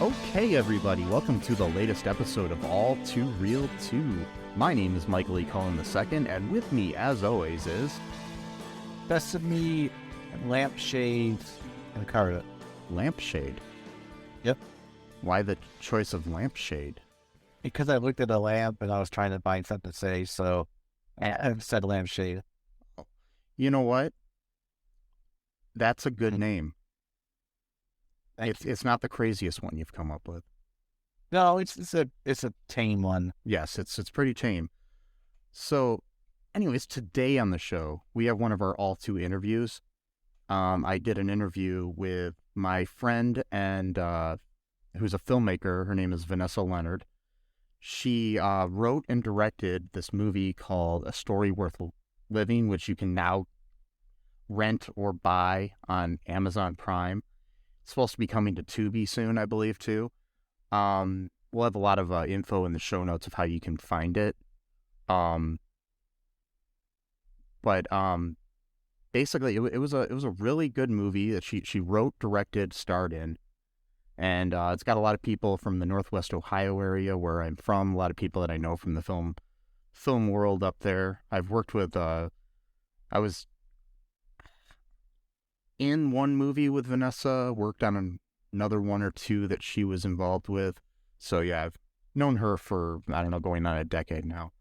Okay, everybody, welcome to the latest episode of All Too Real 2. My name is Michael E. Cullen II, and with me, as always, is... Sesame, Lampshade, and Carrot. Lampshade? Yep. Why the choice of Lampshade? Because I looked at a lamp and I was trying to find something to say, so I said Lampshade. You know what? That's a good name. It's not the craziest one you've come up with. No, it's a tame one. Yes, it's pretty tame. So, anyways, today on the show, we have one of our all two interviews. I did an interview with my friend and who's a filmmaker. Her name is Vanessa Leonard. She wrote and directed this movie called A Story Worth Living, which you can now rent or buy on Amazon Prime. It's supposed to be coming to Tubi soon, I believe, too. We'll have a lot of info in the show notes of how you can find it. But basically, it was a really good movie that she wrote, directed, starred in, and it's got a lot of people from the Northwest Ohio area where I'm from. A lot of people that I know from the film world up there. I've worked with. I was in one movie with Vanessa, worked on another one or two that she was involved with. So yeah, I've known her for, I don't know, going on a decade now.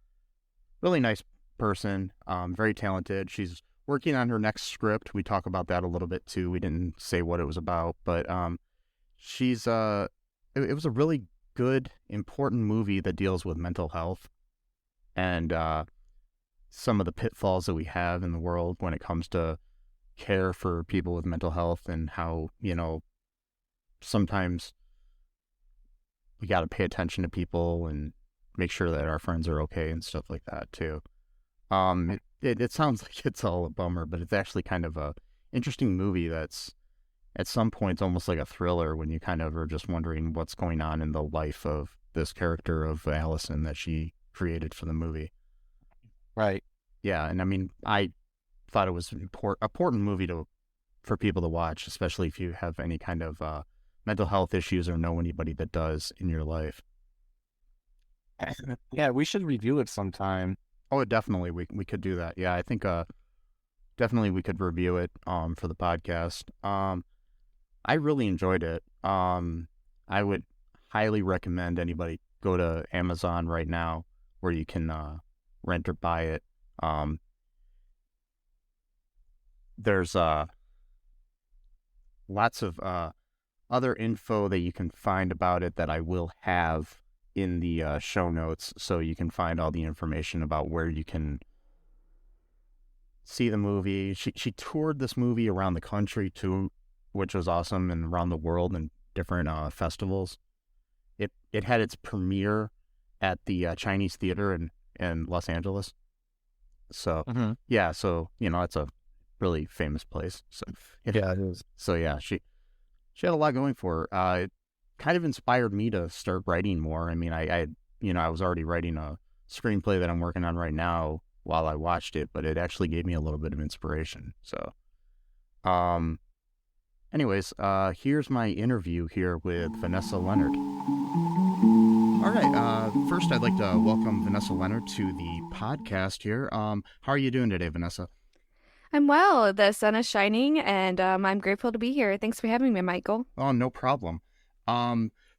Really nice person, very talented. She's working on her next script. We talk about that a little bit too. We didn't say what it was about, but she's it was a really good, important movie that deals with mental health and some of the pitfalls that we have in the world when it comes to care for people with mental health, and how, you know, sometimes we got to pay attention to people and make sure that our friends are okay and stuff like that too. It sounds like it's all a bummer, but it's actually kind of a interesting movie that's at some points almost like a thriller when you kind of are just wondering what's going on in the life of this character of Allison that she created for the movie. Right. Yeah, and I mean, I thought it was an important movie for people to watch, especially if you have any kind of mental health issues or know anybody that does in your life. Yeah, we should review it sometime. Oh, definitely, we could do that. Yeah, I think definitely we could review it for the podcast. I really enjoyed it. I would highly recommend anybody go to Amazon right now where you can rent or buy it. There's lots of other info that you can find about it that I will have in the show notes, so you can find all the information about where you can see the movie. She toured this movie around the country too, which was awesome, and around the world in different festivals. It had its premiere at the Chinese Theater in Los Angeles. So yeah, so you know, it's a really famous place. So yeah, it is. So yeah, she had a lot going for her. It kind of inspired me to start writing more. I mean, I was already writing a screenplay that I'm working on right now while I watched it, but it actually gave me a little bit of inspiration. So, anyways, here's my interview here with Vanessa Leonard. All right, first I'd like to welcome Vanessa Leonard to the podcast here. How are you doing today, Vanessa? I'm well. The sun is shining, and I'm grateful to be here. Thanks for having me, Michael. Oh, no problem.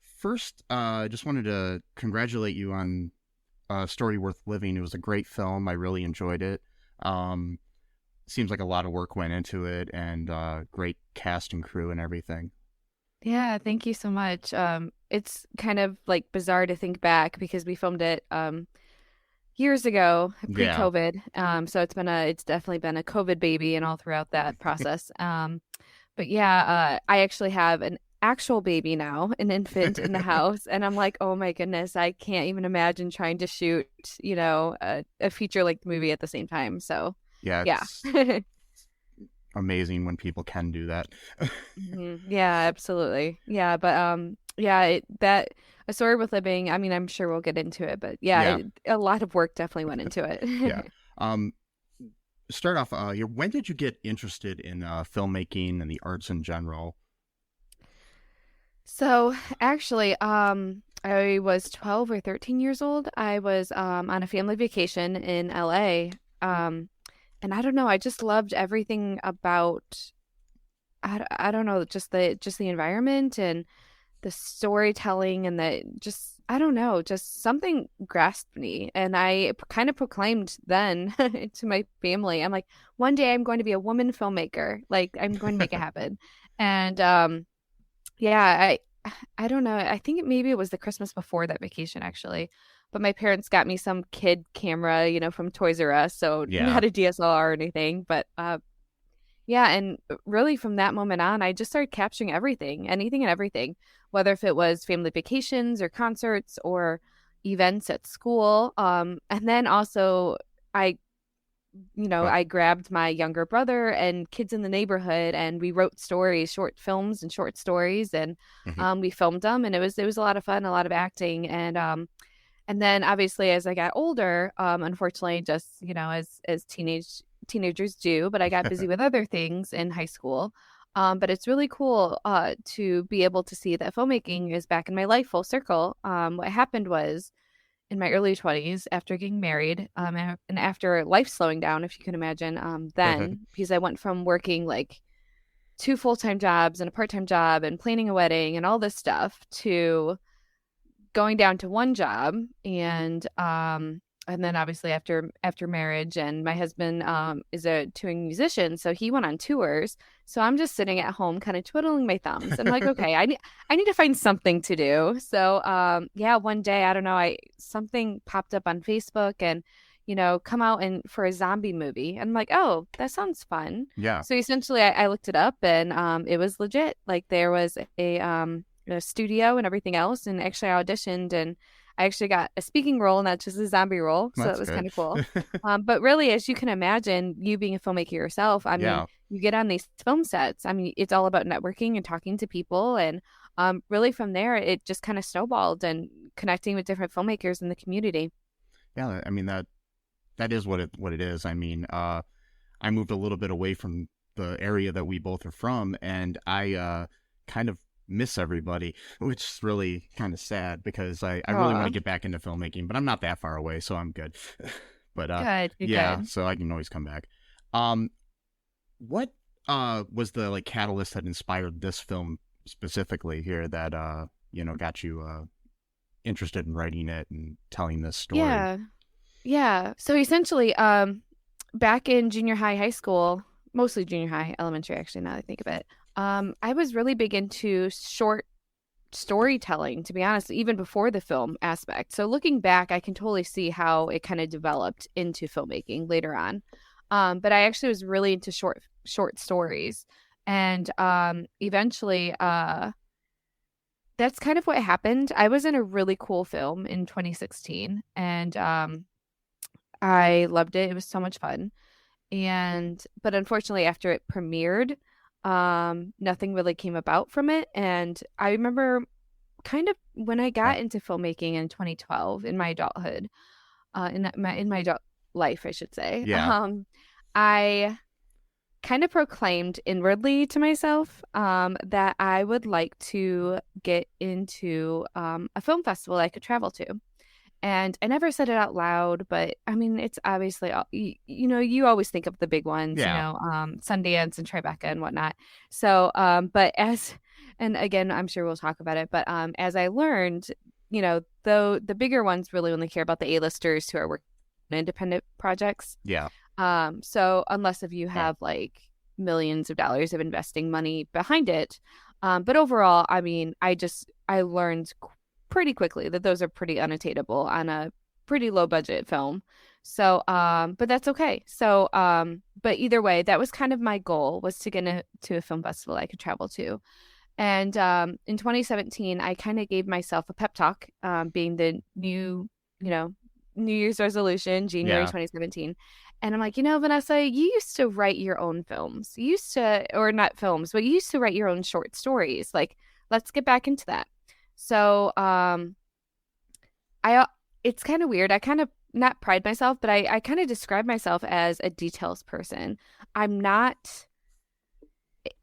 First, I just wanted to congratulate you on Story Worth Living. It was a great film. I really enjoyed it. Seems like a lot of work went into it, and great cast and crew and everything. Yeah, thank you so much. It's kind of like bizarre to think back because we filmed it years ago, pre-COVID. So it's definitely been a COVID baby and all throughout that process. But yeah, I actually have an actual baby now, an infant in the house. And I'm like, oh my goodness, I can't even imagine trying to shoot, a feature-length movie at the same time. So, Yeah, yeah. it's amazing when people can do that. Yeah, absolutely. Yeah, but yeah, that A Story Worth Living, I mean, I'm sure we'll get into it, but yeah, Yeah, a lot of work definitely went into it. yeah. Um, Start off. When did you get interested in filmmaking and the arts in general? So actually, I was 12 or 13 years old. I was on a family vacation in LA. And I don't know, I just loved everything about I don't know, just the environment and the storytelling and the just I don't know, just something grasped me. And I kind of proclaimed then to my family, I'm like, one day I'm going to be a woman filmmaker. Like I'm going to make it happen. And yeah, I don't know. I think maybe it was the Christmas before that vacation actually. But my parents got me some kid camera, from Toys R Us, so Yeah. not a DSLR or anything. But yeah, and really from that moment on, I just started capturing everything, anything and everything, whether if it was family vacations or concerts or events at school. And then also I But I grabbed my younger brother and kids in the neighborhood, and we wrote stories, short films and short stories, and mhm. we filmed them, and it was a lot of fun, a lot of acting, and then obviously as I got older, unfortunately, just as teenagers do, but I got busy with other things in high school. But it's really cool to be able to see that filmmaking is back in my life full circle. What happened was in my early 20s after getting married and after life slowing down, if you can imagine, then because I went from working like two full-time jobs and a part-time job and planning a wedding and all this stuff to going down to one job. And then obviously after marriage, and my husband is a touring musician, so he went on tours. So I'm just sitting at home kind of twiddling my thumbs. I'm like, okay, I need to find something to do. So yeah, one day, I don't know, I something popped up on Facebook and come out and for a zombie movie. And I'm like, oh, that sounds fun. Yeah. So essentially I looked it up, and it was legit. Like there was a studio and everything else, and actually I auditioned, and I actually got a speaking role, not just a zombie role. So That's that was good. kind of cool. But really, as you can imagine, you being a filmmaker yourself, I mean, Yeah. you get on these film sets. I mean, it's all about networking and talking to people. And really from there, it just kind of snowballed and connecting with different filmmakers in the community. Yeah. I mean, that is what it is. I mean, I moved a little bit away from the area that we both are from, and I kind of miss everybody, which is really kind of sad because I really want Aw, to get back into filmmaking, but I'm not that far away, so I'm good. But good, you're yeah, good. so I can always come back. Um, what was the like catalyst that inspired this film specifically here that got you interested in writing it and telling this story? Yeah. Yeah. So essentially, back in junior high, high school, mostly junior high, elementary, actually, now that I think of it, I was really big into short storytelling, to be honest, even before the film aspect. So looking back, I can totally see how it kind of developed into filmmaking later on. But I actually was really into short stories. And eventually, that's kind of what happened. I was in a really cool film in 2016, and I loved it. It was so much fun. But unfortunately, after it premiered, nothing really came about from it. And I remember kind of when I Okay. got into filmmaking in 2012 in my adulthood, in my adult life, I should say, Yeah. I kind of proclaimed inwardly to myself that I would like to get into a film festival I could travel to. And I never said it out loud, but I mean, it's obviously, you always think of the big ones, Yeah. Sundance and Tribeca and whatnot. So, and again, I'm sure we'll talk about it, but as I learned, though the bigger ones really only care about the A-listers who are working on independent projects. Yeah. So unless if you have like millions of dollars of investing money behind it, but overall, I mean, I learned pretty quickly that those are pretty unattainable on a pretty low budget film. So, but that's okay. So, but either way, that was kind of my goal, was to get to a film festival I could travel to. And in 2017, I kind of gave myself a pep talk, being the new, New Year's resolution, January Yeah. 2017. And I'm like, Vanessa, you used to write your own films. You used to, or not films, but you used to write your own short stories. Like, let's get back into that. So, it's kind of weird. I kind of not pride myself, but I kind of describe myself as a details person. I'm not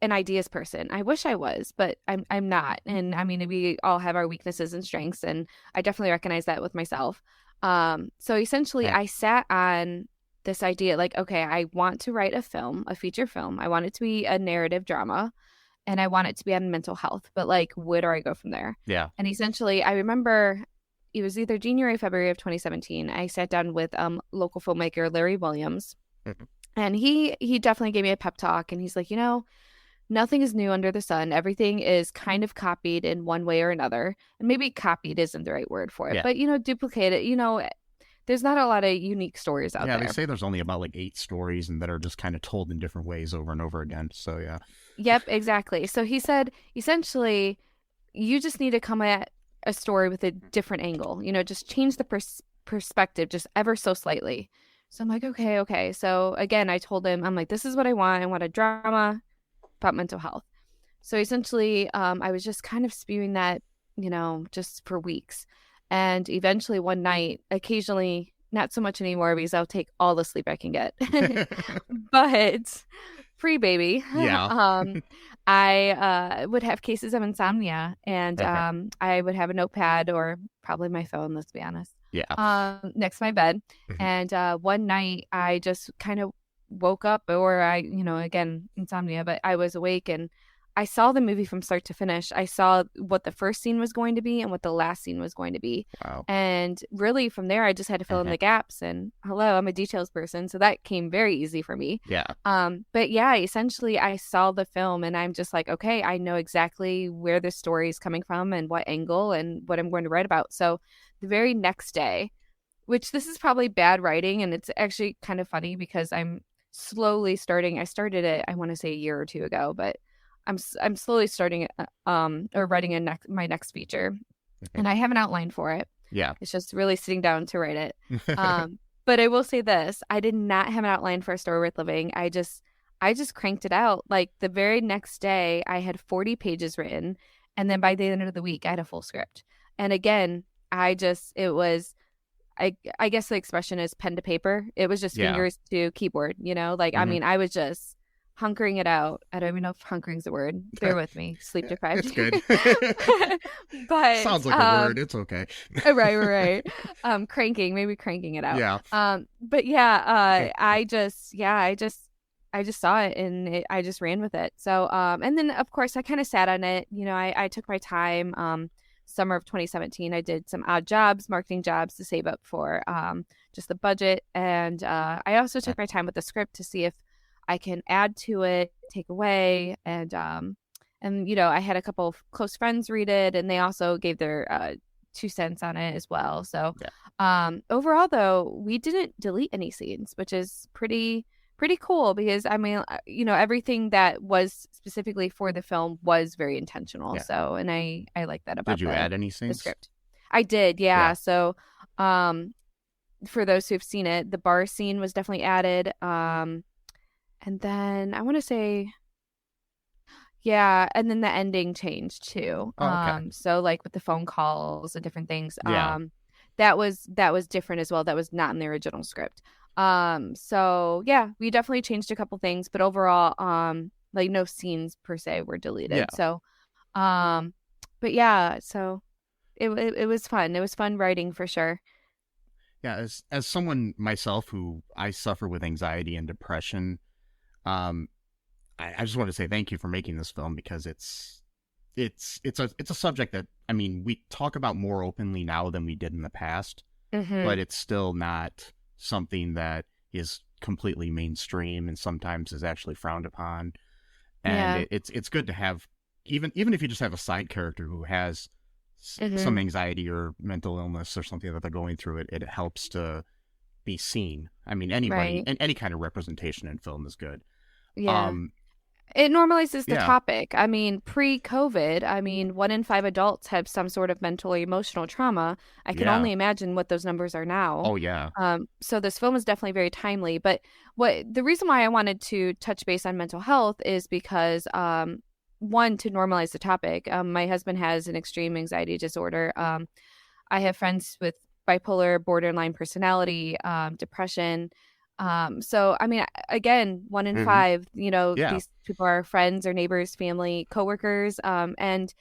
an ideas person. I wish I was, but I'm not. And I mean, we all have our weaknesses and strengths, and I definitely recognize that with myself. So essentially, Yeah. I sat on this idea, like, okay, I want to write a film, a feature film. I want it to be a narrative drama, and I want it to be on mental health. But like, where do I go from there? Yeah. And essentially, I remember it was either January, February of 2017. I sat down with local filmmaker Larry Williams, Mhm. and he definitely gave me a pep talk, and he's like, nothing is new under the sun. Everything is kind of copied in one way or another. And maybe copied isn't the right word for it, Yeah. but duplicated. There's not a lot of unique stories out Yeah, there. they say there's only about like 8 stories and that are just kind of told in different ways over and over again. So yeah. Yep, exactly. So he said, essentially, you just need to come at a story with a different angle. Just change the perspective just ever so slightly. So I'm like, okay. So again, I told him, I'm like, this is what I want. I want a drama about mental health. So essentially, I was just kind of spewing that, just for weeks. And eventually one night, occasionally, not so much anymore because I'll take all the sleep I can get. But pre-baby, Yeah. I would have cases of insomnia, and Okay. I would have a notepad or probably my phone, let's be honest, Yeah. next to my bed. Mhm. And one night I just kind of woke up, or again, insomnia, but I was awake and I saw the movie from start to finish. I saw what the first scene was going to be and what the last scene was going to be. Wow. And really from there, I just had to fill in the gaps. And hello, I'm a details person. So that came very easy for me. Yeah. But yeah, essentially I saw the film and I'm just like, okay, I know exactly where the story is coming from and what angle and what I'm going to write about. So the very next day, which this is probably bad writing, and it's actually kind of funny because I'm slowly starting. I started it, I want to say a year or two ago, but I'm slowly starting it, or writing my next feature, and I have an outline for it. Yeah. It's just really sitting down to write it. But I will say this: I did not have an outline for A Story Worth Living. I just cranked it out. Like the very next day, I had 40 pages written, and then by the end of the week, I had a full script. And again, it was. I guess the expression is pen to paper. It was just Yeah. fingers to keyboard, I Mhm. mean, I was just hunkering it out. I don't even know if hunkering's a word. Bear with me. Sleep deprived. It's good. But Sounds like a word. It's okay. right. Maybe cranking it out. Yeah. But yeah, I just saw it and I just ran with it. So and then of course I kind of sat on it. I took my time. Summer of 2017, I did some odd jobs, marketing jobs, to save up for just the budget. And I also took my time with the script to see if I can add to it, take away. And I had a couple of close friends read it, and they also gave their 2 cents on it as well. So overall, though, we didn't delete any scenes, which is pretty cool because I mean, everything that was specifically for the film was very intentional. Yeah. So, and I like that about Did you add any the scenes? script. I did, yeah. Yeah. So, for those who've seen it, the bar scene was definitely added. And then I want to say, yeah, and then the ending changed too. Oh, okay. So like with the phone calls and different things. Yeah. That was different as well. That was not in the original script. So yeah, we definitely changed a couple things, but overall, like no scenes per se were deleted. Yeah. So, but yeah, so it was fun. It was fun writing for sure. Yeah, as someone myself who I suffer with anxiety and depression, I just want to say thank you for making this film because it's a subject that, I mean, we talk about more openly now than we did in the past, but it's still not something that is completely mainstream and sometimes is actually frowned upon. And it's good to have, even if you just have a side character who has some anxiety or mental illness or something that they're going through, it helps to be seen. I mean, anybody, Right. and any kind of representation in film is good. Yeah. It normalizes the Yeah. topic. I mean, pre-COVID, I mean, 1 in 5 adults have some sort of mental or emotional trauma. I can Yeah. only imagine what those numbers are now. Oh yeah. So this film is definitely very timely. But what the reason why I wanted to touch base on mental health is because one, to normalize the topic. My husband has an extreme anxiety disorder. I have friends with bipolar, borderline personality, depression. So I mean, again, one in Hmm. five, Yeah. these people are friends or neighbors, family, coworkers. And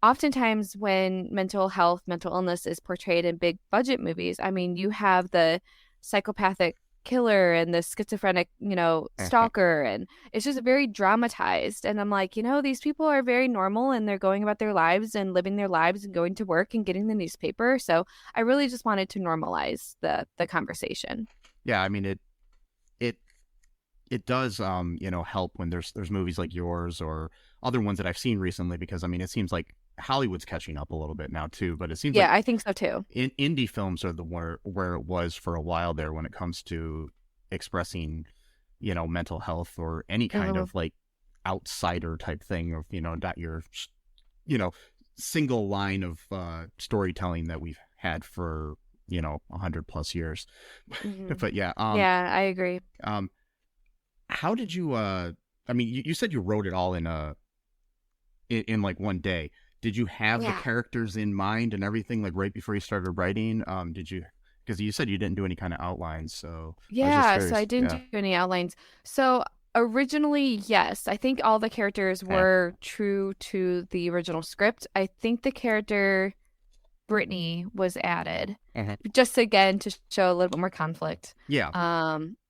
oftentimes when mental health, mental illness is portrayed in big budget movies, I mean, you have the psychopathic killer and the schizophrenic, stalker, and it's just very dramatized. And I'm like, these people are very normal and they're going about their lives and living their lives and going to work and getting the newspaper. So I really just wanted to normalize the conversation. Yeah. I mean, it it does help when there's movies like yours or other ones that I've seen recently, because I mean it seems like Hollywood's catching up a little bit now too, but it seems Yeah, like I think so too. indie films are the where it was for a while there when it comes to expressing mental health or any kind Mhm. of like outsider type thing, of not your you know single line of storytelling that we've had for 100 plus years. Mhm. But yeah, Yeah, I agree. um how did you I mean you said you wrote it all in like one day. Did you have the Yeah. characters in mind and everything like right before you started writing? Did you, because you said you didn't do any kind of outlines, so I was just Yeah, so I curious. didn't Yeah. do any outlines. So originally, yes, I think all the characters Eh. were true to the original script. I think the character Brittany was added Uh-huh. just again to show a little bit more conflict. Yeah.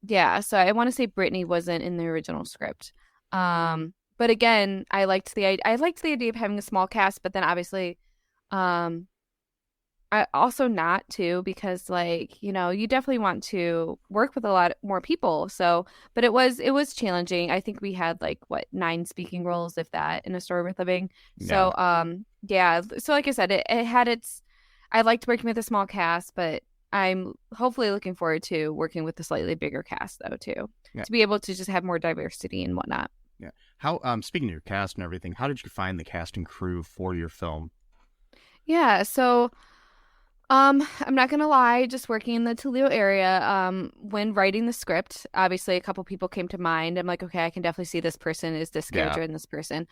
Yeah, so I want to say Brittany wasn't in the original script. But again, I liked the idea of having a small cast, but then obviously, um, I also not too, because like, you definitely want to work with a lot more people. So, but it was challenging. I think we had like what, 9 speaking roles, if that, in A Story Worth Living. Yeah. So, yeah. So like I said, it had its I liked working with a small cast, but I'm hopefully looking forward to working with a slightly bigger cast though too, Yeah. to be able to just have more diversity and whatnot. Yeah. How speaking of your cast and everything, how did you find the cast and crew for your film? Yeah, so I'm not gonna lie, just working in the Toledo area, when writing the script, obviously a couple people came to mind. I'm like, okay, I can definitely see this person is this Yeah. character and this person.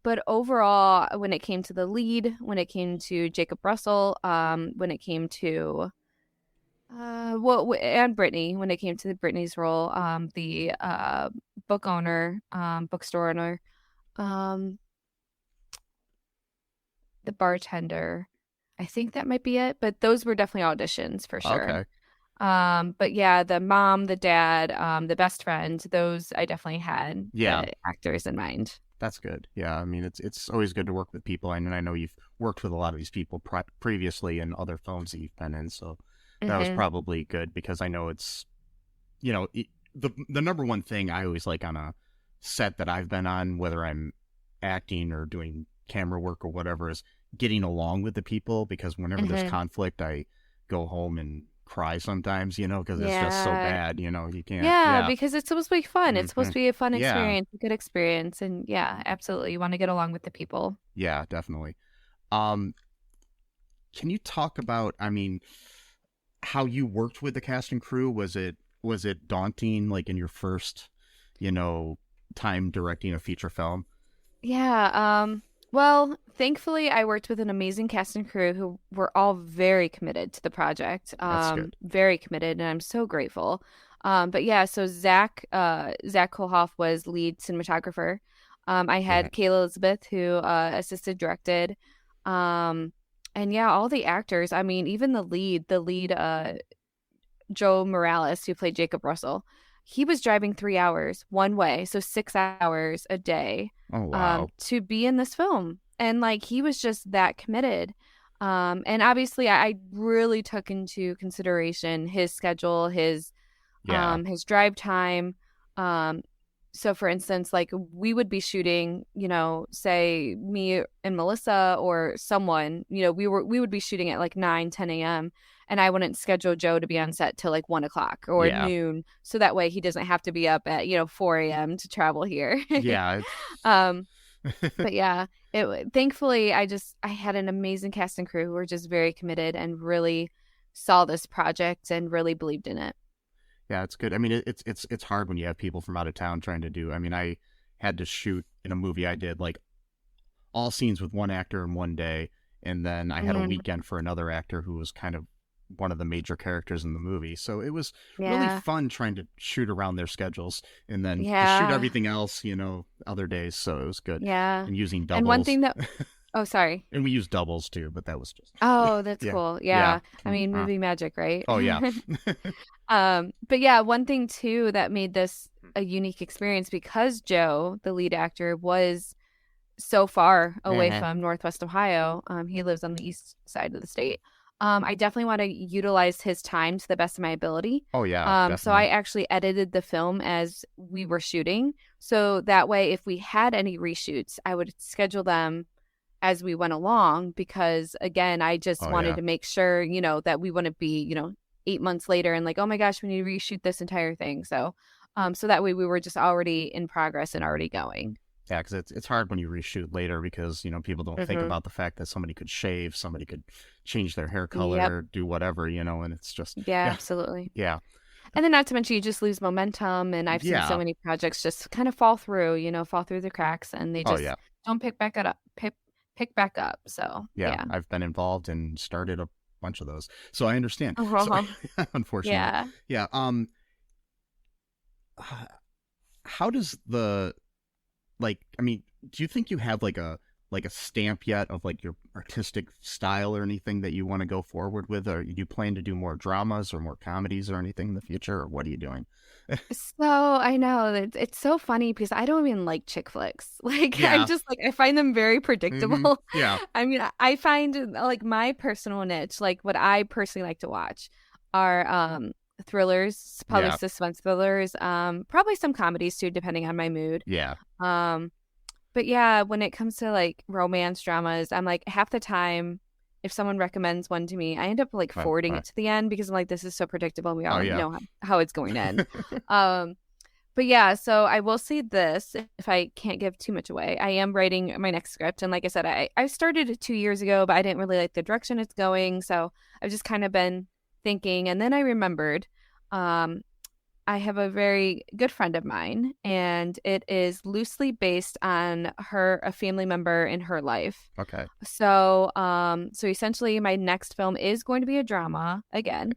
But overall, when it came to the lead, when it came to Jacob Russell, when it came to and Brittany, when it came to Brittany's role, the book owner, bookstore owner, um, the bartender. I think that might be it, but those were definitely auditions for sure. Okay. But yeah, the mom, the dad, the best friend, those I definitely had Yeah. the actors in mind. That's good. Yeah, I mean it's always good to work with people, and I know you've worked with a lot of these people previously in other films that you've been in, so that was Hmm. probably good, because I know it's the number one thing I always like on a set that I've been on, whether I'm acting or doing camera work or whatever, is getting along with the people, because whenever there's Hmm. conflict, I go home and cry sometimes, because it's just so Yeah. bad, you can't. Yeah, Yeah. because it's supposed to be fun. It's supposed Hmm. to be a fun Yeah. experience, a good experience. And yeah, absolutely. You want to get along with the people. Yeah, definitely. Um, can you talk about, I mean, how you worked with the cast and crew? Was it daunting, like in your first, you know, time directing a feature film? Yeah, well, thankfully I worked with an amazing cast and crew who were all very committed to the project. That's good. Very committed, and I'm so grateful. But yeah, so Zach Kolhoff was lead cinematographer. I Yeah. had Kayla Elizabeth who assisted directed. Um, and yeah, all the actors, I mean, even the lead Joe Morales, who played Jacob Russell, he was driving 3 hours one way, so 6 hours a day, Oh wow. to be in this film. And like he was just that committed. And obviously I really took into consideration his schedule, his Yeah. his drive time. Um, So for instance, like we would be shooting, say me and Melissa or someone, we would be shooting at like 9, 10 a.m. and I wouldn't schedule Joe to be on set till like 1 o'clock or Yeah. noon. So that way he doesn't have to be up at, 4 a.m. to travel here. Yeah. But yeah, thankfully I had an amazing cast and crew who were just very committed and really saw this project and really believed in it. Yeah, it's good. I mean, it's hard when you have people from out of town trying to do. I mean, I had to shoot in a movie I did like all scenes with one actor in one day, and then I had a weekend for another actor who was kind of one of the major characters in the movie. So it was really fun trying to shoot around their schedules and then just shoot everything else, other days. So it was good. Yeah. And using doubles. And one thing that oh, sorry. And we used doubles too, but that was just oh, that's cool. Yeah. I mean, Uh-huh. movie magic, right? Oh yeah. But yeah, one thing too that made this a unique experience because Joe, the lead actor, was so far away from Northwest Ohio. He lives on the east side of the state. I definitely want to utilize his time to the best of my ability. Oh yeah. So I actually edited the film as we were shooting. So that way, if we had any reshoots, I would schedule them as we went along because again, I just wanted to make sure, that we wouldn't be, 8 months later and like, oh my gosh, we need to reshoot this entire thing. So, so that way we were just already in progress and already going. Yeah, because it's hard when you reshoot later because, people don't think about the fact that somebody could shave, somebody could change their hair color, do whatever, and it's just... Yeah, absolutely. Yeah. And then not to mention you just lose momentum and I've seen so many projects just kind of fall through the cracks and they just don't pick back up. So, yeah. I've been involved and started a bunch of those. So I understand. So, unfortunately. Yeah. How does the... Like, I mean, do you think you have like a stamp yet of like your artistic style or anything that you want to go forward with? Or do you plan to do more dramas or more comedies or anything in the future? Or what are you doing? So I know it's so funny because I don't even like chick flicks. Like I'm just like, I find them very predictable. Yeah. I mean, I find like my personal niche, like what I personally like to watch are thrillers, probably suspense thrillers, probably some comedies too, depending on my mood. Yeah. But yeah, when it comes to like romance dramas, I'm like half the time, if someone recommends one to me, I end up like forwarding it to the end because I'm like, this is so predictable. And we all know how it's going to end. But yeah, so I will say this, if I can't give too much away, I am writing my next script. And like I said, I started it 2 years ago, but I didn't really like the direction it's going. So I've just kind of been thinking. And then I remembered, I have a very good friend of mine, and it is loosely based on a family member in her life. Okay. So, so essentially, my next film is going to be a drama again,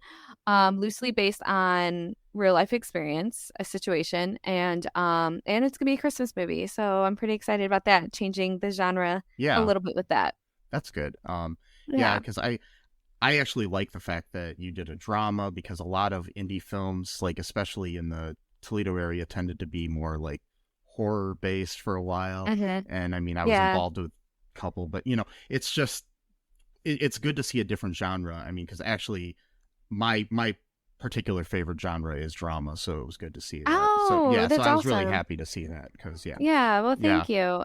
loosely based on real life experience, a situation, and it's gonna be a Christmas movie. So I'm pretty excited about that, changing the genre a little bit with that. That's good. Yeah, because I actually like the fact that you did a drama because a lot of indie films, like especially in the Toledo area, tended to be more like horror based for a while. And I mean, I was involved with a couple, but it's just, it's good to see a different genre. I mean, because actually my particular favorite genre is drama, so it was good to see that. Oh, so that's I was really awesome. happy to see that because well, thank you.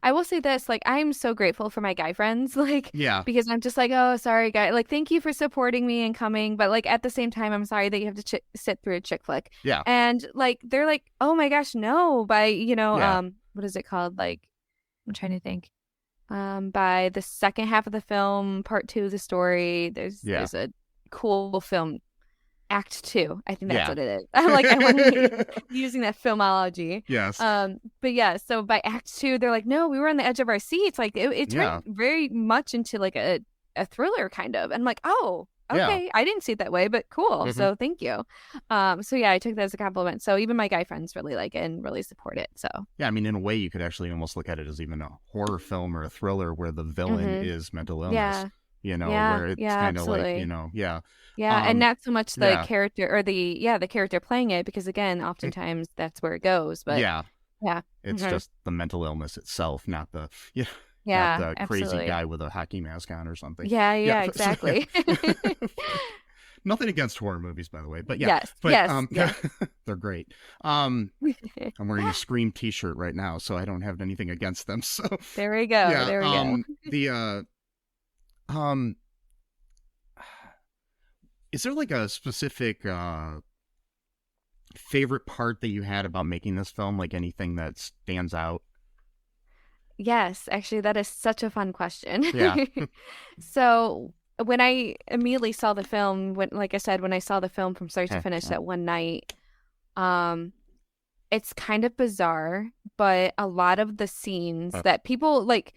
I will say this, like, I'm so grateful for my guy friends, like, because I'm just like, oh, sorry, guy, like, thank you for supporting me and coming, but like at the same time, I'm sorry that you have to sit through a chick flick. And like they're like, oh my gosh, no, by what is it called? Like, I'm trying to think. By the second half of the film, part 2 of the story, there's a cool film, Act 2. I think that's what it is. I'm like, I want to be using that filmology. Yes. But yeah, so by Act 2, they're like, no, we were on the edge of our seats. Like it's very much into like a thriller kind of. And I'm like, oh, okay, I didn't see it that way, but cool. So thank you. So yeah, I took that as a compliment. So even my guy friends really like it and really support it. So yeah, I mean, in a way, you could actually almost look at it as even a horror film or a thriller where the villain is mental illness. Where it's kind of like, and not so much the character or the character playing it, because again, oftentimes that's where it goes. But it's just the mental illness itself, not the crazy guy with a hockey mask on or something. Yeah, exactly. Nothing against horror movies, by the way, but yeah, Yes, but yes. they're great. I'm wearing a Scream T-shirt right now, so I don't have anything against them. So There we go. yeah, There we go. the um, is there like a specific favorite part that you had about making this film? Like anything that stands out? Yes, actually, that is such a fun question. Yeah. So when I immediately saw the film, like I said, when I saw the film from start to Okay. finish that one night, um, it's kind of bizarre, but a lot of the scenes that people like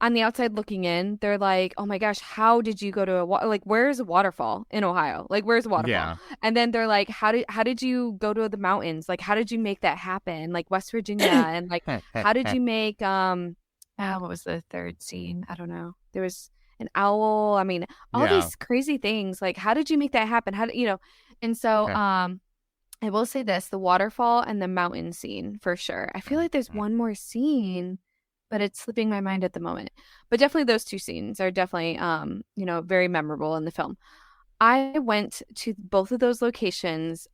on the outside looking in, they're like, "Oh my gosh, how did you go to like where's a waterfall in Ohio? Like where's a waterfall?" Yeah. And then they're like, "How did you go to the mountains? Like how did you make that happen? Like West Virginia and like how did you make what was the third scene? I don't know. There was an owl. I mean, all Yeah. these crazy things. Like how did you make that happen? How did you know?" And so I will say this, the waterfall and the mountain scene for sure. I feel like there's one more scene, but it's slipping my mind at the moment. But definitely those two scenes are definitely very memorable in the film. I went to both of those locations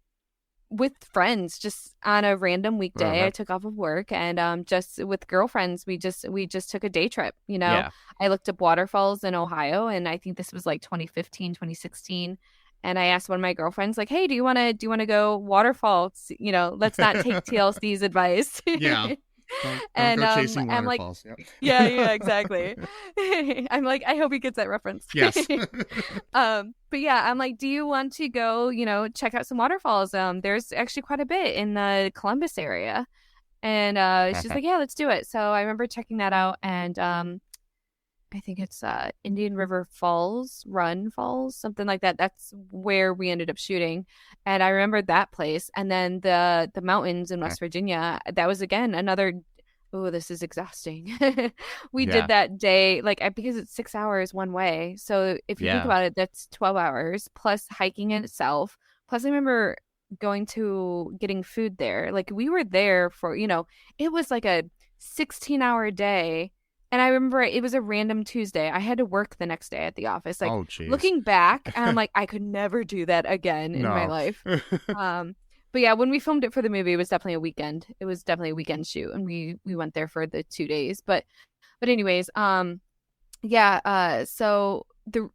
with friends just on a random weekday. I took off of work and just with girlfriends we just took a day trip, Yeah. I looked up waterfalls in Ohio, and I think this was like 2015, 2016. And I asked one of my girlfriends, like, "Hey, do you want to go waterfalls? Let's not take TLC's advice." Yeah. Don't And go chasing I'm like, waterfalls. Yep. yeah, exactly. I'm like, I hope he gets that reference. Yes. But yeah, I'm like, do you want to go, check out some waterfalls? There's actually quite a bit in the Columbus area. And she's like, yeah, let's do it. So I remember checking that out, and I think it's Indian River Falls, Run Falls, something like that. That's where we ended up shooting. And I remember that place. And then the mountains in West Virginia, that was again another, oh, this is exhausting. We did that day, because it's 6 hours one way. So if you think about it, that's 12 hours plus hiking in itself. Plus I remember getting food there. Like we were there for, it was like a 16-hour day. And I remember it was a random Tuesday. I had to work the next day at the office. Like, looking back, I'm like, I could never do that again in my life. But yeah, when we filmed it for the movie, it was definitely a weekend. It was definitely a weekend shoot, and we went there for the 2 days. But anyways, so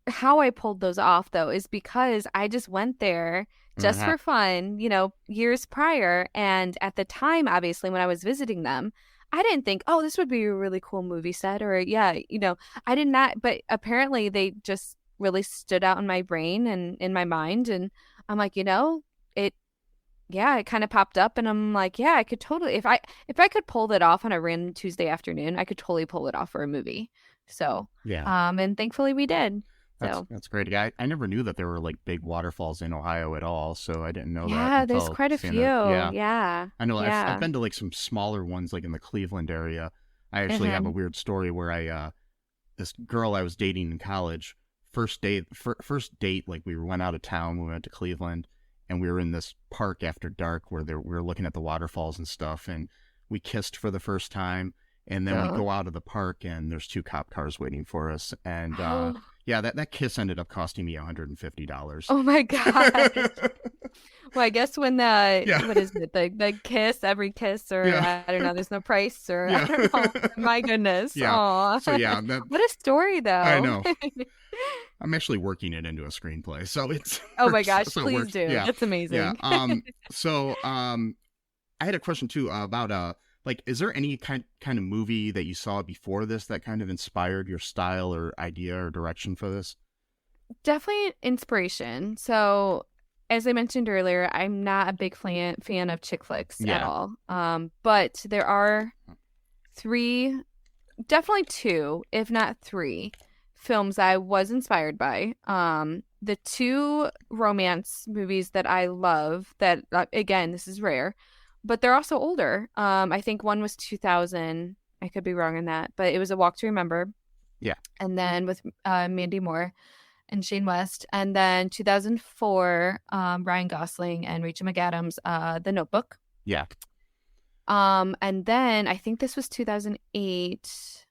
how I pulled those off though is because I just went there just for fun, years prior, and at the time, obviously, when I was visiting them, I didn't think, oh, this would be a really cool movie set, or I did not, but apparently they just really stood out in my brain and in my mind, and I'm like, it kind of popped up, and I'm like, yeah, I could totally, if I could pull that off on a random Tuesday afternoon, I could totally pull it off for a movie. So, and thankfully we did. That's great. I never knew that there were like big waterfalls in Ohio at all, so I didn't know that. Yeah, there's quite a few. Yeah. I know. I've been to like some smaller ones, like in the Cleveland area. I actually have a weird story where this girl I was dating in college, first date, like we went out of town, we went to Cleveland, and we were in this park after dark where we were looking at the waterfalls and stuff, and we kissed for the first time, and then we go out of the park and there's 2 cop cars waiting for us, and yeah, that kiss ended up costing me $150. Oh my god! Well, I guess when what is it, the kiss, every kiss, or I don't know, there's no price, or I don't know. My goodness. Yeah. Aww. So yeah, what a story though. I know. I'm actually working it into a screenplay, so it's. Oh my gosh! So please do. Yeah. That's amazing. Yeah. So I had a question too about like, is there any kind of movie that you saw before this that kind of inspired your style or idea or direction for this? Definitely inspiration. So, as I mentioned earlier, I'm not a big fan of chick flicks at all. But there are definitely 2, if not 3, films I was inspired by. The 2 romance movies that I love, that again, this is rare, but they're also older. I think one was 2000. I could be wrong on that, but it was A Walk to Remember. Yeah. And then with Mandy Moore and Shane West. And then 2004, Ryan Gosling and Rachel McAdams, The Notebook. Yeah. And then I think this was 2008,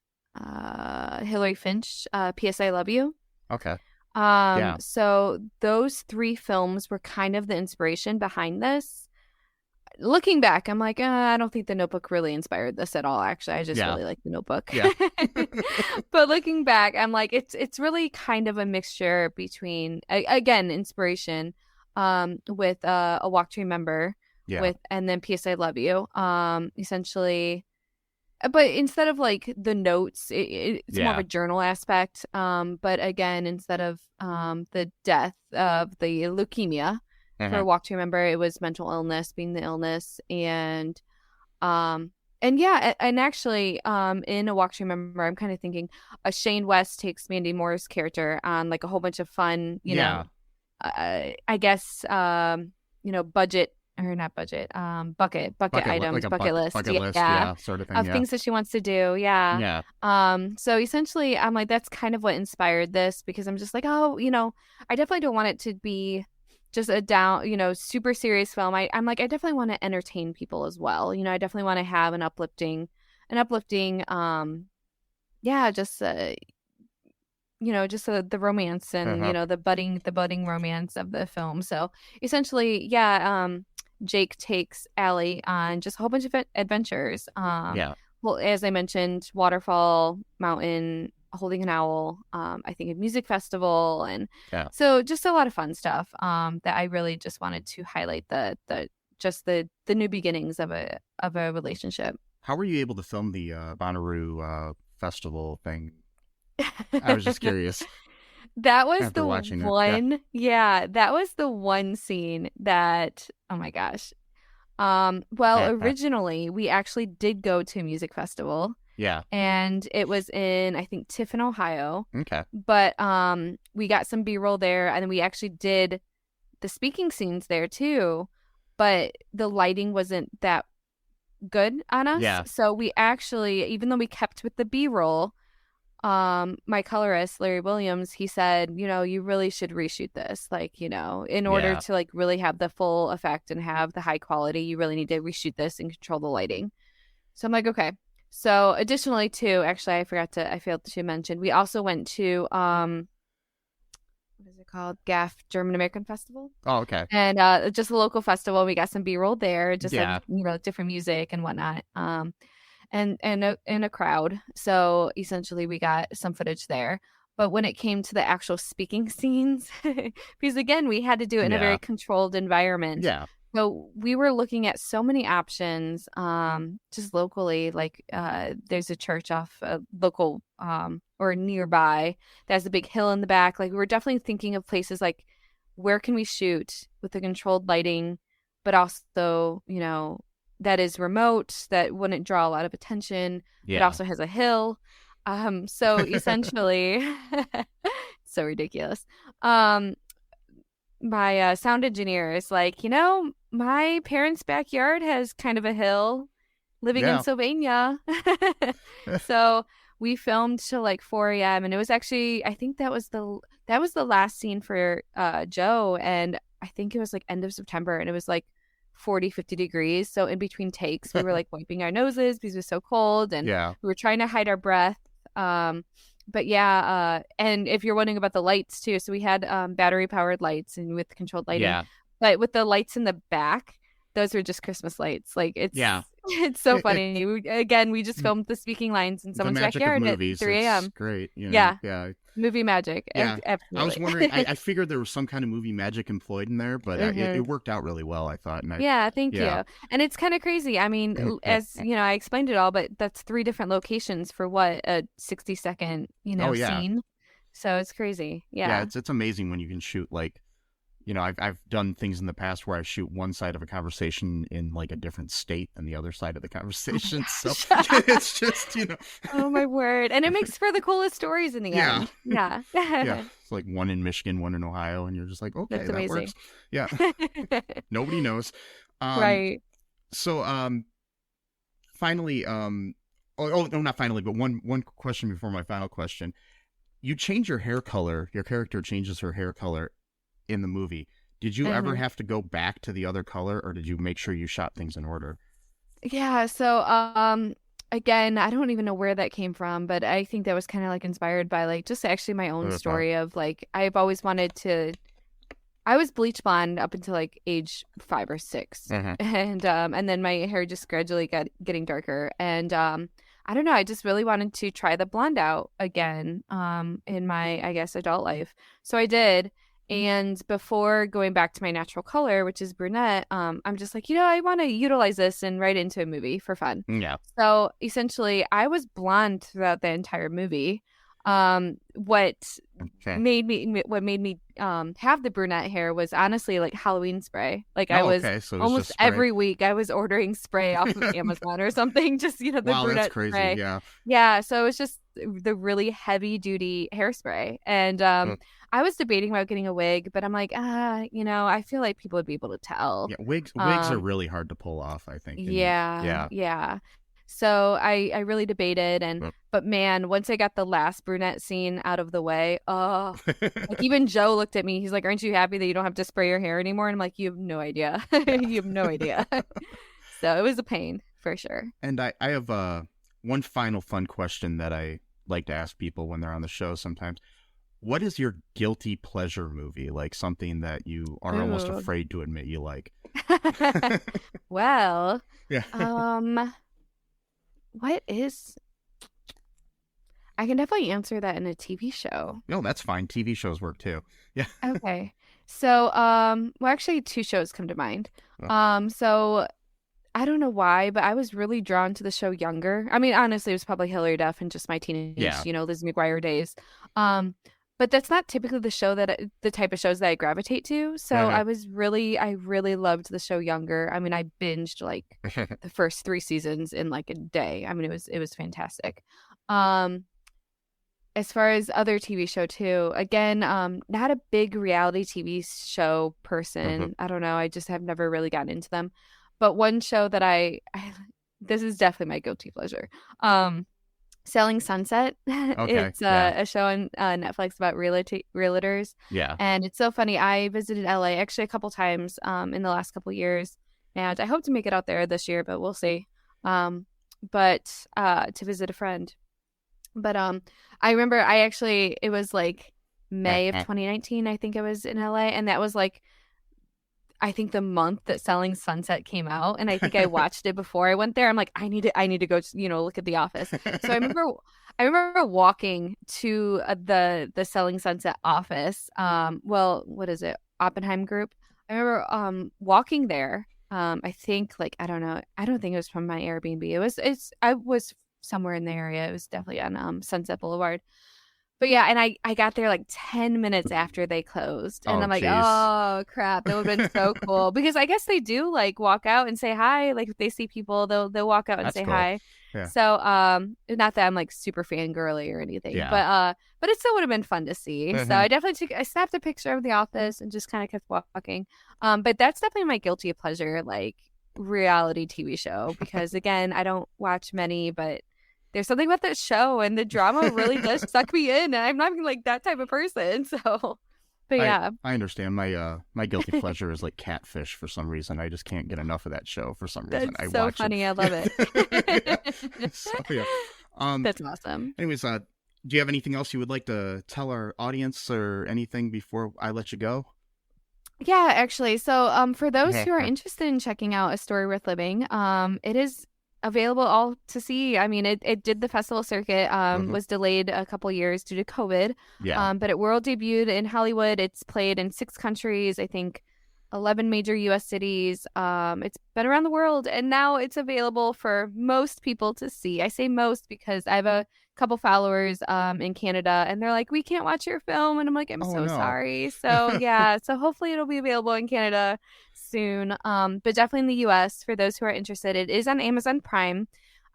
Hillary Finch, P.S. I Love You. Okay. Yeah. So those 3 films were kind of the inspiration behind this. Looking back, I'm like, I don't think The Notebook really inspired this at all. Actually, I just Yeah. really like The Notebook. Yeah. But looking back, I'm like, it's really kind of a mixture between again inspiration, with A Walk to Remember, Yeah. and then P.S. I Love You. Essentially, but instead of like the notes, it's more of Yeah. a journal aspect. But again, instead of the death of the leukemia for Uh-huh. Walk to Remember, it was mental illness being the illness, and yeah, and actually, in A Walk to Remember, I'm kind of thinking, Shane West takes Mandy Moore's character on like a whole bunch of fun, Yeah. I guess, budget or not budget, bucket items, Like a bucket list, bucket list, yeah, yeah, sort of thing. of Yeah. things that she wants to do, yeah. Yeah. So essentially, I'm like, that's kind of what inspired this, because I'm just like, oh, I definitely don't want it to be just a down, super serious film. I'm like, I definitely want to entertain people as well. I definitely want to have an uplifting, yeah, just just the romance and Uh-huh. the budding romance of the film. So essentially, yeah, Jake takes Allie on just a whole bunch of adventures. Yeah. Well, as I mentioned, waterfall, mountain, holding an owl. I think a music festival, and Yeah. so just a lot of fun stuff. That I really just wanted to highlight the new beginnings of a relationship. How were you able to film the Bonnaroo festival thing? I was just curious That was after the watching it. one, yeah, that was the one scene that, oh my gosh. Well, originally we actually did go to a music festival, Yeah. and it was in, I think, Tiffin, Ohio. Okay. But we got some B-roll there, and then we actually did the speaking scenes there too, but the lighting wasn't that good on us. Yeah. So we actually, even though we kept with the B-roll, my colorist Larry Williams, he said, you really should reshoot this, like, in order Yeah. to like really have the full effect and have the high quality, you really need to reshoot this and control the lighting. So I'm like, okay. So additionally too, actually, I failed to mention, we also went to what is it called, GAF, German American Festival. Oh, okay. And just a local festival. We got some B-roll there, just Yeah. of, different music and whatnot. And in a crowd. So essentially we got some footage there. But when it came to the actual speaking scenes, because again, we had to do it in a very controlled environment. Yeah. So we were looking at so many options, just locally. Like there's a church off a local or nearby that has a big hill in the back. Like we were definitely thinking of places like, where can we shoot with the controlled lighting, but also, that is remote, that wouldn't draw a lot of attention. Yeah. It also has a hill. So essentially, so ridiculous. My sound engineer is like, my parents' backyard has kind of a hill, living in Sylvania. So we filmed till like 4 a.m. and it was actually, I think that was the last scene for Joe, and I think it was like end of September, and it was like 40-50 degrees. So in between takes, we were like wiping our noses because it was so cold, and we were trying to hide our breath. But yeah, and if you're wondering about the lights too, so we had battery powered lights and with controlled lighting. Yeah. But with the lights in the back, those were just Christmas lights. Like it's so funny. We just filmed the speaking lines in someone's backyard at 3 a.m. Great. Yeah. Yeah. Movie magic. Yeah. Absolutely. I was wondering, I figured there was some kind of movie magic employed in there, but it worked out really well, I thought. And thank you. And it's kind of crazy. I mean, as I explained it all, but that's 3 different locations for what, a 60-second, scene. So it's crazy. Yeah. It's amazing when you can shoot like, I've done things in the past where I shoot one side of a conversation in like a different state and the other side of the conversation. So it's just, Oh my word. And it makes for the coolest stories in the end. Yeah. Yeah. It's like one in Michigan, one in Ohio, and you're just like, okay, that's that amazing. works. Yeah. Nobody knows. Right. So finally, no, not finally, but one question before my final question. You change your hair color, your character changes her hair color in the movie. Did you ever have to go back to the other color, or did you make sure you shot things in order? Yeah, so again, I don't even know where that came from, but I think that was kind of like inspired by like just actually my own story of like I've always wanted to. I was bleach blonde up until like age 5 or 6, and then my hair just gradually got getting darker, and I don't know, I just really wanted to try the blonde out again in my, I guess, adult life, so I did. And before going back to my natural color, which is brunette, I'm just like, I want to utilize this and write into a movie for fun. Yeah. So essentially, I was blonde throughout the entire movie. What made me have the brunette hair was honestly like Halloween spray. Like I was so almost every week I was ordering spray off of Amazon or something. Just the brunette that's crazy. spray. Yeah. So it was just the really heavy duty hairspray, and I was debating about getting a wig, but I'm like, I feel like people would be able to tell. Yeah, wigs are really hard to pull off, I think. Yeah. So I really debated, but man, once I got the last brunette scene out of the way, like even Joe looked at me. He's like, "Aren't you happy that you don't have to spray your hair anymore?" And I'm like, "You have no idea. You have no idea." So it was a pain for sure. And I have one final fun question that I like to ask people when they're on the show sometimes. What is your guilty pleasure movie? Like something that you are almost afraid to admit you like? Well, yeah. What is... I can definitely answer that in a TV show. No, that's fine. TV shows work too. Yeah. Okay. So, well, actually 2 shows come to mind. So I don't know why, but I was really drawn to the show Younger. I mean, honestly, it was probably Hilary Duff and just my teenage, Lizzie McGuire days. But that's not typically the type of shows that I gravitate to. So I really loved the show Younger. I mean, I binged like the first 3 seasons in like a day. I mean, it was fantastic. As far as other TV show too, again, not a big reality TV show person. I don't know. I just have never really gotten into them. But one show that this is definitely my guilty pleasure. Selling Sunset. It's a show on Netflix about realtors. Yeah. And it's so funny. I visited LA actually a couple times in the last couple years, and I hope to make it out there this year, but we'll see. But to visit a friend. But I remember it was like May of 2019, I think I was in LA, and that was like I think the month that Selling Sunset came out, and I think I watched it before I went there. I'm like, I need to go, look at The Office. So I remember walking to the Selling Sunset office. Well, what is it? Oppenheim Group. I remember walking there. I think I don't know. I don't think it was from my Airbnb. I was somewhere in the area. It was definitely on Sunset Boulevard. But yeah, and I got there like 10 minutes after they closed. And I'm like, geez. oh, crap. That would have been so cool. Because I guess they do like walk out and say hi. Like if they see people, they'll walk out and That's say cool. hi. Yeah. So not that I'm like super fangirly or anything. Yeah. But it still would have been fun to see. So I snapped a picture of The Office and just kind of kept walking. But that's definitely my guilty pleasure, like reality TV show. Because again, I don't watch many, but there's something about that show, and the drama really does suck me in, and I'm not even like that type of person. So, but yeah, I understand. My guilty pleasure is like Catfish for some reason. I just can't get enough of that show for some reason. That's so funny. I love it. So, yeah. That's awesome. Anyways, do you have anything else you would like to tell our audience or anything before I let you go? Yeah, actually. So, for those who are interested in checking out A Story Worth Living, it is available all to see. I mean, it did the festival circuit, was delayed a couple years due to COVID. Yeah. But it world debuted in Hollywood. It's played in 6 countries, I think 11 major U.S. cities. It's been around the world, and now it's available for most people to see. I say most because I have a couple followers in Canada, and they're like, we can't watch your film, and I'm like, I'm so sorry. So yeah, so hopefully it'll be available in Canada soon, but definitely in the U.S. for those who are interested. It is on Amazon Prime.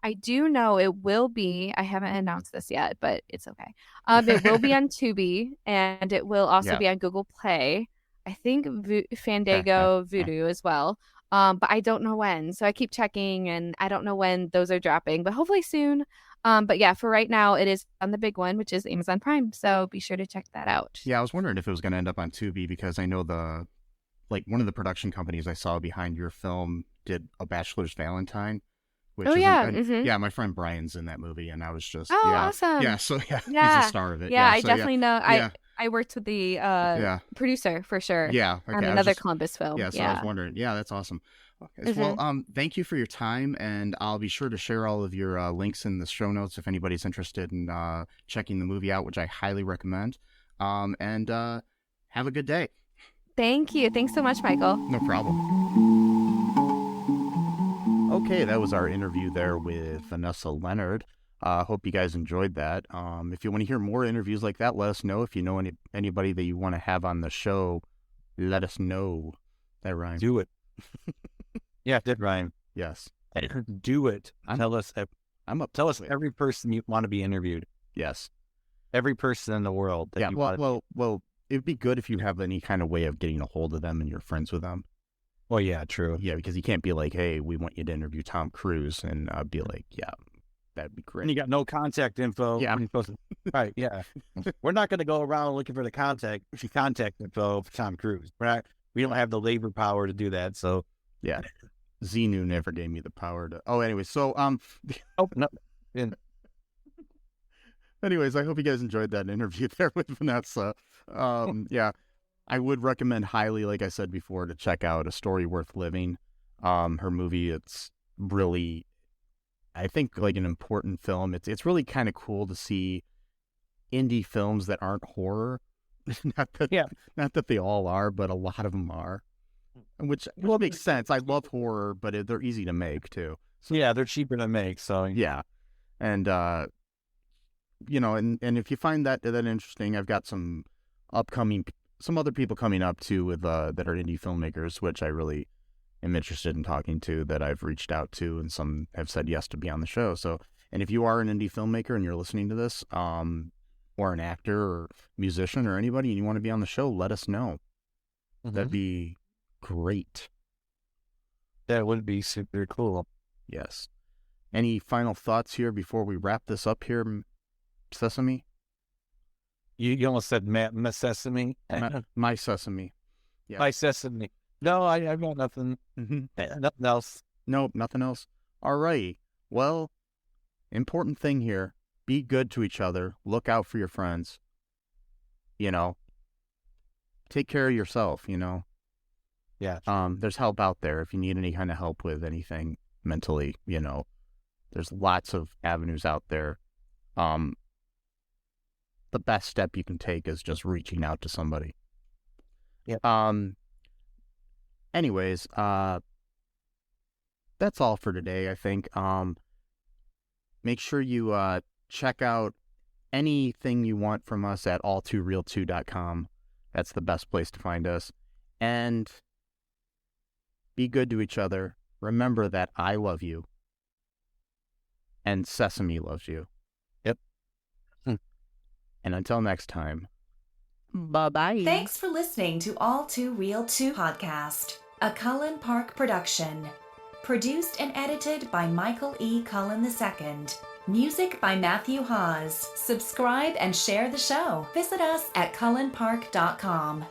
I do know it will be, I haven't announced this yet, but it's okay. It will be on Tubi, and it will also be on Google Play. I think Fandango, Vudu as well. But I don't know when. So I keep checking, and I don't know when those are dropping, but hopefully soon. But yeah, for right now, it is on the big one, which is Amazon Prime. So be sure to check that out. Yeah, I was wondering if it was going to end up on Tubi, because I know one of the production companies I saw behind your film did A Bachelor's Valentine, which Oh is yeah. yeah, my friend Brian's in that movie, and I was just Oh, yeah, awesome. yeah. So yeah, he's the Yeah. star of it. Yeah, Yeah, I so yeah, definitely know. yeah, I worked with the yeah, producer for sure yeah. on Okay, I was another just Columbus film. yeah. So I was Yeah. wondering. Yeah, that's awesome. Okay, so, hmm well, thank you for your time, and I'll be sure to share all of your links in the show notes if anybody's interested in checking the movie out, which I highly recommend. And have a good day. Thank you. Thanks so much, Michael. No problem. Okay, that was our interview there with Vanessa Leonard. Hope you guys enjoyed that. If you want to hear more interviews like that, let us know. If you know anybody that you want to have on the show, let us know. That rhymes. Do it. Yeah, it did rhyme. Yes. Do it. Tell us Tell us every person you want to be interviewed. Yes. Every person in the world. That Yeah. you Well. It'd be good if you have any kind of way of getting a hold of them and you're friends with them. Well, yeah, true. Yeah, because you can't be like, hey, we want you to interview Tom Cruise, and be like, yeah, that'd be great. And you got no contact info. Yeah. Right. Yeah. We're not going to go around looking for the contact info for Tom Cruise. We don't have the labor power to do that. So yeah, Xenu never gave me the power to. Oh, anyway, so oh no. Anyways, I hope you guys enjoyed that interview there with Vanessa. Yeah, I would recommend highly, like I said before, to check out A Story Worth Living. Her movie, it's really, I think, like an important film. It's really kind of cool to see indie films that aren't horror. not that they all are, but a lot of them are. Which makes sense. I love horror, but they're easy to make too. So, yeah, they're cheaper to make. So yeah, and and if you find that interesting, I've got some other people coming up too with that are indie filmmakers, which I really am interested in talking to, that I've reached out to, and some have said yes to be on the show. So, and if you are an indie filmmaker and you're listening to this, or an actor or musician or anybody, and you want to be on the show, let us know. Mm-hmm. That'd be great. That would be super cool. Yes. Any final thoughts here before we wrap this up here, Sesame? You almost said my Sesame. My Sesame. Yeah. My Sesame. No, I've got nothing. Mm-hmm. Nothing else. Nope, nothing else. All right. Well, important thing here. Be good to each other. Look out for your friends. Take care of yourself, Yeah. There's help out there if you need any kind of help with anything mentally, There's lots of avenues out there. The best step you can take is just reaching out to somebody. Yeah. Anyways, that's all for today, I think. Make sure you check out anything you want from us at all2real2.com. That's the best place to find us. And be good to each other. Remember that I love you. And Sesame loves you. Yep. And until next time, bye-bye. Thanks for listening to All Too Real 2 podcast, a Cullen Park production. Produced and edited by Michael E. Cullen II. Music by Matthew Hawes. Subscribe and share the show. Visit us at cullenpark.com.